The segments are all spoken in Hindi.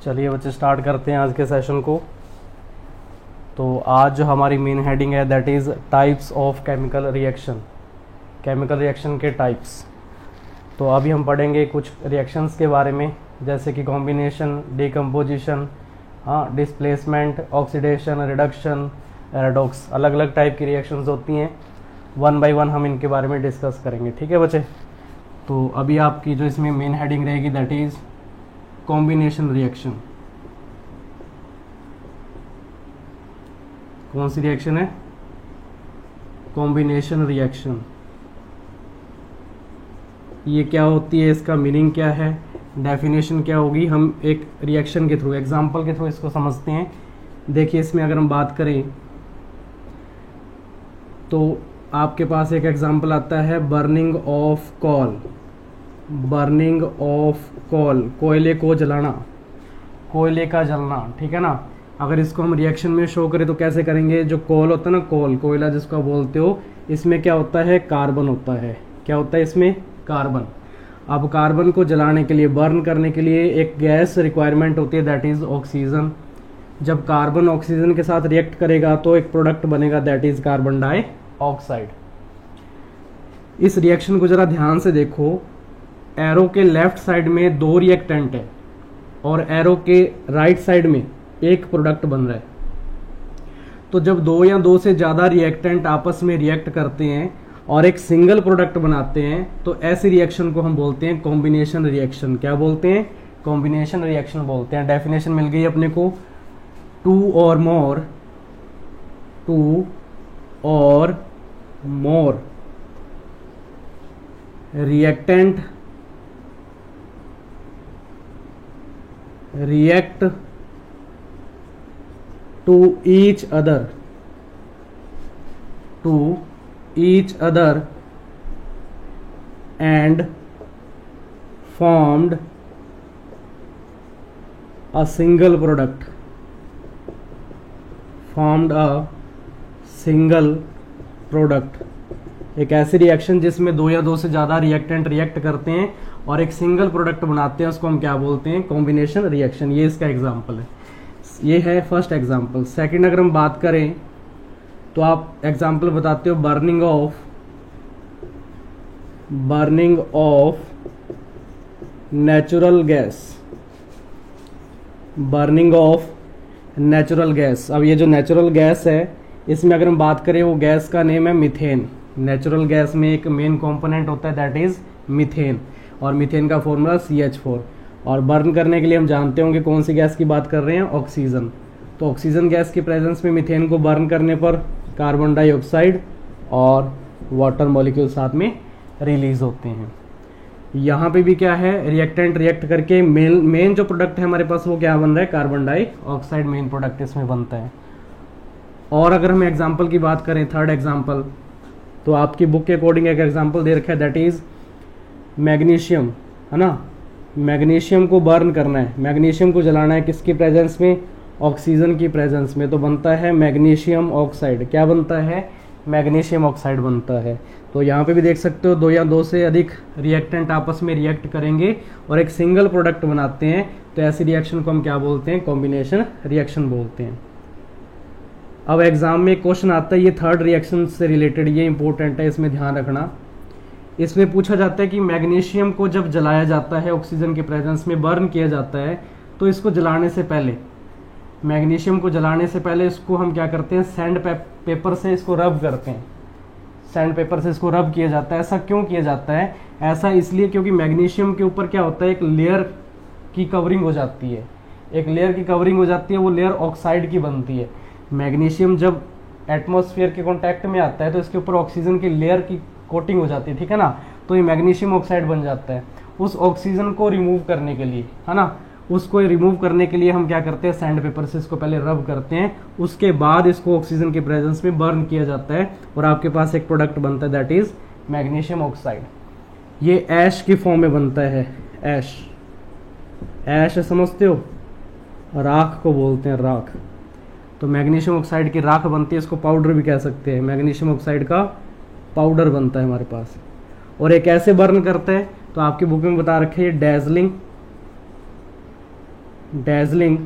चलिए बच्चे स्टार्ट करते हैं आज के सेशन को। तो आज जो हमारी मेन हेडिंग है that is types of chemical reaction, chemical reaction के टाइप्स। तो अभी हम पढ़ेंगे कुछ रिएक्शंस के बारे में, जैसे कि combination, decomposition, displacement, oxidation, reduction, redox. अलग अलग टाइप की रिएक्शंस होती हैं, वन बाय वन हम इनके बारे में डिस्कस करेंगे। ठीक है बच्चे। तो अभी आपकी जो इसमें मेन हेडिंग रहेगी दैट इज़ कॉम्बिनेशन रिएक्शन। कौन सी रिएक्शन है? Combination reaction. ये क्या होती है, इसका मीनिंग क्या है, डेफिनेशन क्या होगी, हम एक रिएक्शन के थ्रू, एग्जांपल के थ्रू इसको समझते हैं। देखिए इसमें अगर हम बात करें तो आपके पास एक एग्जांपल आता है burning of coal. Burning of coal, कोयले को जलाना, कोयले का जलना, ठीक है ना। अगर इसको हम रिएक्शन में शो करें तो कैसे करेंगे? जो कोल होता है ना, कोल, कोयला जिसको बोलते हो, इसमें क्या होता है? कार्बन होता है। क्या होता है इसमें? कार्बन। अब कार्बन को जलाने के लिए, बर्न करने के लिए एक गैस रिक्वायरमेंट होती है दैट इज ऑक्सीजन। जब कार्बन ऑक्सीजन के साथ रिएक्ट करेगा तो एक प्रोडक्ट बनेगा दैट इज कार्बन डाइऑक्साइड। इस रिएक्शन को जरा ध्यान से देखो। एरो के लेफ्ट साइड में दो रिएक्टेंट है और एरो के राइट साइड में एक प्रोडक्ट बन रहा है। तो जब दो या दो से ज्यादा रिएक्टेंट आपस में रिएक्ट करते हैं और एक सिंगल प्रोडक्ट बनाते हैं तो ऐसी रिएक्शन को हम बोलते हैं कॉम्बिनेशन रिएक्शन। क्या बोलते हैं? कॉम्बिनेशन रिएक्शन बोलते हैं। डेफिनेशन मिल गई अपने को, टू और मोर reactant react to each other and formed a single product, एक ऐसी रिएक्शन जिसमें दो या दो से ज्यादा रिएक्टेंट रिएक्ट करते हैं और एक सिंगल प्रोडक्ट बनाते हैं, उसको हम क्या बोलते हैं? Combination reaction. ये इसका एग्जांपल है। ये है फर्स्ट एग्जांपल। सेकंड अगर हम बात करें तो आप एग्जांपल बताते हो burning of natural gas. Burning of natural gas. अब ये जो नेचुरल गैस है इसमें अगर हम बात करें, वो गैस का नेम है मीथेन। नेचुरल गैस में एक मेन कंपोनेंट होता है दैट इज मीथेन, और मीथेन का फॉर्मूला CH4। और बर्न करने के लिए हम जानते होंगे कौन सी गैस की बात कर रहे हैं? ऑक्सीजन। तो ऑक्सीजन गैस की प्रेजेंस में मीथेन को बर्न करने पर कार्बन डाइऑक्साइड और वाटर मॉलिक्यूल साथ में रिलीज होते हैं। यहाँ पे भी क्या है? रिएक्टेंट रिएक्ट करके मेन जो प्रोडक्ट है हमारे पास वो क्या बन रहा है? कार्बन डाइऑक्साइड मेन प्रोडक्ट इसमें बनता है। और अगर हम एग्जाम्पल की बात करें, थर्ड एग्जाम्पल, तो आपकी बुक के अकॉर्डिंग एक एग्जाम्पल दे रखा है दैट इज मैग्नीशियम, है ना। मैग्नीशियम को बर्न करना है, मैग्नीशियम को जलाना है, किसकी प्रेजेंस में? ऑक्सीजन की प्रेजेंस में। तो बनता है मैग्नीशियम ऑक्साइड। क्या बनता है? मैग्नीशियम ऑक्साइड बनता है। तो यहाँ पे भी देख सकते हो, दो या दो से अधिक रिएक्टेंट आपस में रिएक्ट करेंगे और एक सिंगल प्रोडक्ट बनाते हैं, तो ऐसी रिएक्शन को हम क्या बोलते हैं? कॉम्बिनेशन रिएक्शन बोलते हैं। अब एग्जाम में क्वेश्चन आता है, ये थर्ड रिएक्शन से रिलेटेड, ये इंपॉर्टेंट है, इसमें ध्यान रखना। इसमें पूछा जाता है कि मैग्नीशियम को जब जलाया जाता है, ऑक्सीजन के प्रेजेंस में बर्न किया जाता है, तो इसको जलाने से पहले, मैग्नीशियम को जलाने से पहले इसको हम क्या करते हैं? सैंड पेपर से इसको रब करते हैं। सैंड पेपर से इसको रब किया जाता है। ऐसा क्यों किया जाता है? ऐसा इसलिए क्योंकि मैग्नीशियम के ऊपर क्या होता है? एक लेयर की कवरिंग हो जाती है। एक लेयर की कवरिंग हो जाती है, वो लेयर ऑक्साइड की बनती है। मैग्नीशियम जब एटमॉस्फेयर के कांटेक्ट में आता है तो इसके ऊपर ऑक्सीजन की लेयर की कोटिंग हो जाती है, ठीक है ना। तो ये मैग्नीशियम ऑक्साइड बन जाता है। उस ऑक्सीजन को रिमूव करने के लिए, है ना, उसको रिमूव करने के लिए हम क्या करते हैं? सैंड पेपर से इसको पहले रब करते हैं, उसके बाद इसको ऑक्सीजन के प्रेजेंस में बर्न किया जाता है और आपके पास एक प्रोडक्ट बनता है दैट इज मैग्नीशियम ऑक्साइड। ये ऐश की फॉर्म में बनता है। ऐश समझते हो? राख को बोलते हैं, राख। तो मैग्नीशियम ऑक्साइड की राख बनती है, इसको पाउडर भी कह सकते हैं। मैग्नीशियम ऑक्साइड का पाउडर बनता है हमारे पास। और ये कैसे बर्न करते हैं? तो आपकी बुक में बता रखे हैं, dazzling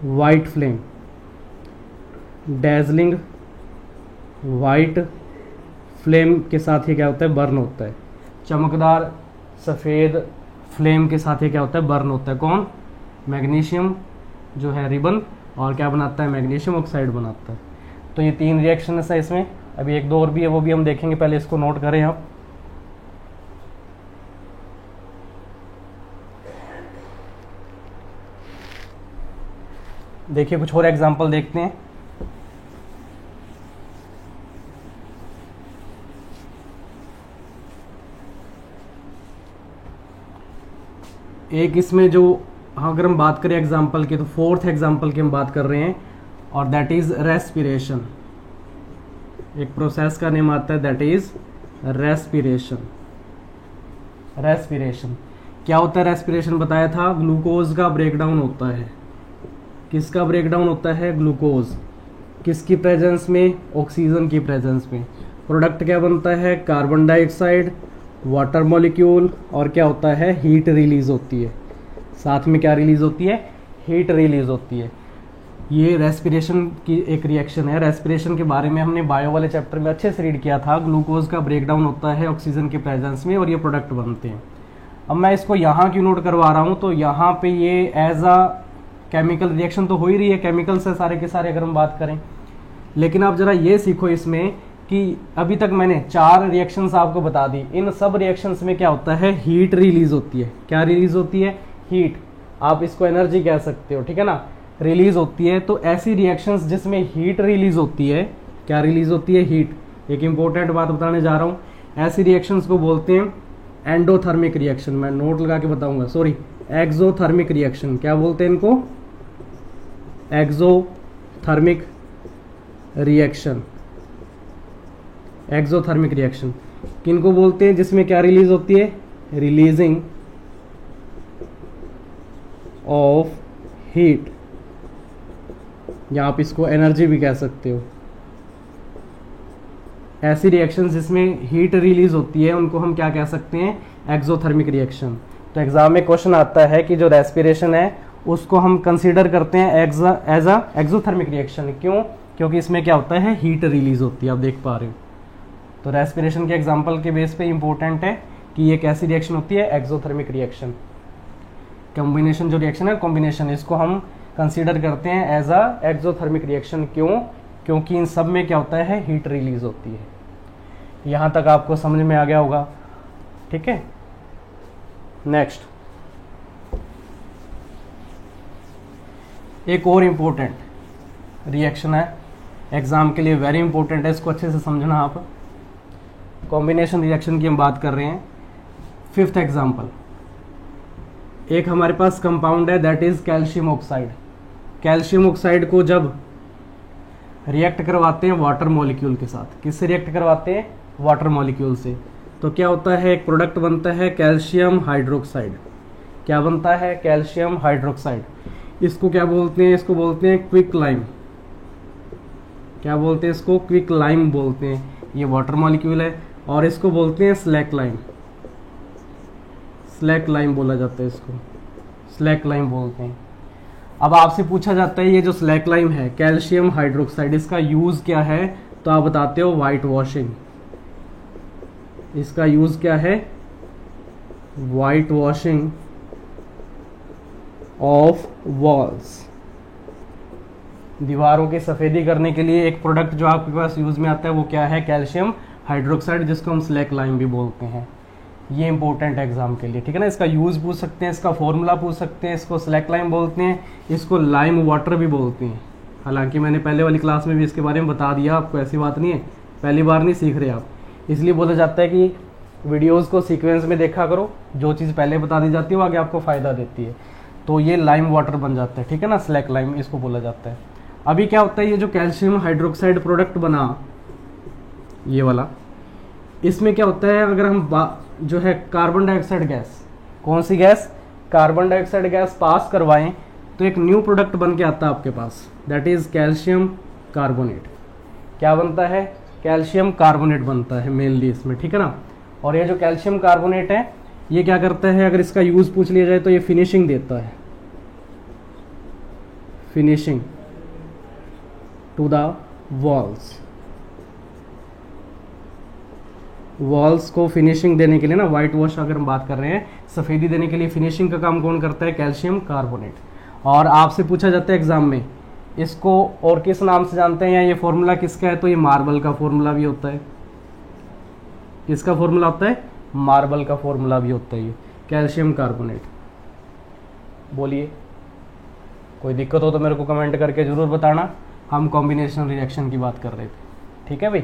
white flame, dazzling white flame के साथ ये क्या होता है, बर्न होता है। चमकदार सफ़ेद फ्लेम के साथ ये क्या होता है, बर्न होता है। कौन? मैग्नीशियम जो है रिबन, और क्या बनाता है, मैग्नीशियम ऑक्साइड बनाता है। तो ये 3 रिएक्शन है इसमें। अभी 1 2 और भी है, वो भी हम देखेंगे, पहले इसको नोट करें आप। देखिए कुछ और एग्जांपल देखते हैं। एक इसमें जो, अगर हम बात करें एग्जांपल की, तो 4th एग्जांपल की हम बात कर रहे हैं, और दैट इज रेस्पिरेशन। एक प्रोसेस का नेम आता है, दैट इज रेस्पिरेशन। रेस्पिरेशन क्या होता है? रेस्पिरेशन बताया था, ग्लूकोज का ब्रेकडाउन होता है। किसका ब्रेकडाउन होता है? ग्लूकोज। किसकी प्रेजेंस में? ऑक्सीजन की प्रेजेंस में। प्रोडक्ट क्या बनता है? कार्बन डाइऑक्साइड, वाटर मॉलिक्यूल, और क्या होता है? हीट रिलीज होती है। साथ में क्या रिलीज होती है? हीट रिलीज होती है। ये रेस्पिरेशन की एक रिएक्शन है। रेस्पिरेशन के बारे में हमने बायो वाले चैप्टर में अच्छे से रीड किया था। ग्लूकोज का ब्रेकडाउन होता है ऑक्सीजन के प्रेजेंस में, और ये प्रोडक्ट बनते हैं। अब मैं इसको यहाँ क्यों नोट करवा रहा हूँ, तो यहाँ पे ये एज अ केमिकल रिएक्शन तो हो ही रही है, केमिकल से सारे के सारे अगर हम बात करें। लेकिन आप जरा ये सीखो इसमें कि अभी तक मैंने 4 रिएक्शंस आपको बता दी। इन सब रिएक्शंस में क्या होता है? हीट रिलीज होती है। क्या रिलीज होती है? हीट। आप इसको एनर्जी कह सकते हो, ठीक है ना, रिलीज होती है। तो ऐसी रिएक्शंस जिसमें हीट रिलीज होती है, क्या रिलीज होती है? हीट। एक इंपॉर्टेंट बात बताने जा रहा हूँ, ऐसी रिएक्शंस को बोलते हैं एंडोथर्मिक रिएक्शन। मैं नोट लगा के बताऊंगा, सॉरी, एक्सोथर्मिक रिएक्शन। क्या बोलते हैं इनको? Exothermic reaction. एक्सोथर्मिक रिएक्शन किनको बोलते हैं? जिसमें क्या रिलीज होती है? रिलीजिंग ऑफ हीट, या आप इसको एनर्जी भी कह सकते हो। ऐसी रिएक्शन जिसमें हीट रिलीज होती है उनको हम क्या कह सकते हैं? Exothermic reaction. तो एग्जाम में क्वेश्चन आता है कि जो रेस्पिरेशन है उसको हम कंसीडर करते हैं एज अ एक्सोथर्मिक रिएक्शन। क्यों? क्योंकि इसमें क्या होता है? हीट रिलीज होती है। आप देख पा रहे हो। तो रेस्पिरेशन के एग्जाम्पल के बेस पे इंपॉर्टेंट है कि ये कैसी रिएक्शन होती है? Exothermic reaction. कॉम्बिनेशन जो रिएक्शन है, कॉम्बिनेशन, इसको हम कंसीडर करते हैं एज अ एक्सोथर्मिक रिएक्शन। क्यों? क्योंकि इन सब में क्या होता है? हीट रिलीज होती है। यहाँ तक आपको समझ में आ गया होगा, ठीक है। नेक्स्ट, एक और इम्पोर्टेंट रिएक्शन है, एग्जाम के लिए वेरी इंपॉर्टेंट है, इसको अच्छे से समझना आप। कॉम्बिनेशन रिएक्शन की हम बात कर रहे हैं। 5th एग्जाम्पल, एक हमारे पास कंपाउंड है, that is calcium oxide. Calcium oxide को जब रिएक्ट करवाते हैं वाटर मॉलिक्यूल के साथ, किससे रिएक्ट करवाते हैं? वाटर मॉलिक्यूल से, तो क्या होता है? एक प्रोडक्ट बनता है कैल्शियम हाइड्रोक्साइड। क्या बनता है? Calcium hydroxide. इसको क्या बोलते हैं? इसको बोलते हैं क्विक लाइम। क्या बोलते हैं इसको? क्विक लाइम बोलते हैं। ये वाटर मॉलिक्यूल है, और इसको बोलते हैं स्लैक लाइम। स्लैक लाइम बोला जाता है इसको, स्लैक लाइम बोलते हैं। अब आपसे पूछा जाता है ये जो स्लैक लाइम है कैल्शियम हाइड्रोक्साइड, इसका यूज क्या है? तो आप बताते हो वाइट वॉशिंग। इसका यूज क्या है? White washing of walls. दीवारों की सफेदी करने के लिए एक प्रोडक्ट जो आपके पास यूज में आता है वो क्या है? कैल्शियम हाइड्रोक्साइड, जिसको हम स्लैक लाइम भी बोलते हैं। ये इंपॉर्टेंट है एग्जाम के लिए, ठीक है ना। इसका यूज पूछ सकते हैं, इसका फॉर्मूला पूछ सकते हैं। इसको स्लैक लाइम बोलते हैं, इसको लाइम वाटर भी बोलते हैं। हालांकि मैंने पहले वाली क्लास में भी इसके बारे में बता दिया आपको, ऐसी बात नहीं है, पहली बार नहीं सीख रहे आप। इसलिए बोला जाता है कि वीडियोस को सीक्वेंस में देखा करो, जो चीज़ पहले बता दी जाती है वो आगे आपको फ़ायदा देती है। तो ये लाइम वाटर बन जाता है, ठीक है ना, स्लैक लाइम इसको बोला जाता है। अभी क्या होता है, ये जो कैल्शियम हाइड्रोक्साइड प्रोडक्ट बना, ये वाला, इसमें क्या होता है, अगर हम जो है कार्बन डाइऑक्साइड गैस, कौन सी gas? Carbon dioxide gas pass करवाएं तो एक न्यू प्रोडक्ट बन के आता है आपके पास, दैट इज कैल्शियम कार्बोनेट। क्या बनता है? कैल्शियम कार्बोनेट बनता है मेनली इसमें, ठीक है ना। और ये जो कैल्शियम कार्बोनेट है ये क्या करता है, अगर इसका यूज़ पूछ लिया जाए तो ये फिनिशिंग देता है, finishing to the walls. Walls को फिनिशिंग देने के लिए ना, वाइट वॉश अगर हम बात कर रहे हैं, सफ़ेदी देने के लिए फिनिशिंग का काम कौन करता है, कैल्शियम कार्बोनेट। और आपसे पूछा जाता है एग्जाम में, इसको और किस नाम से जानते हैं, या ये फॉर्मूला किसका है, तो ये मार्बल का फॉर्मूला भी होता है। किसका फॉर्मूला होता है, मार्बल का फॉर्मूला भी होता है ये, कैल्शियम कार्बोनेट। बोलिए, कोई दिक्कत हो तो मेरे को कमेंट करके ज़रूर बताना। हम कॉम्बिनेशन रिएक्शन की बात कर रहे थे, ठीक है भाई।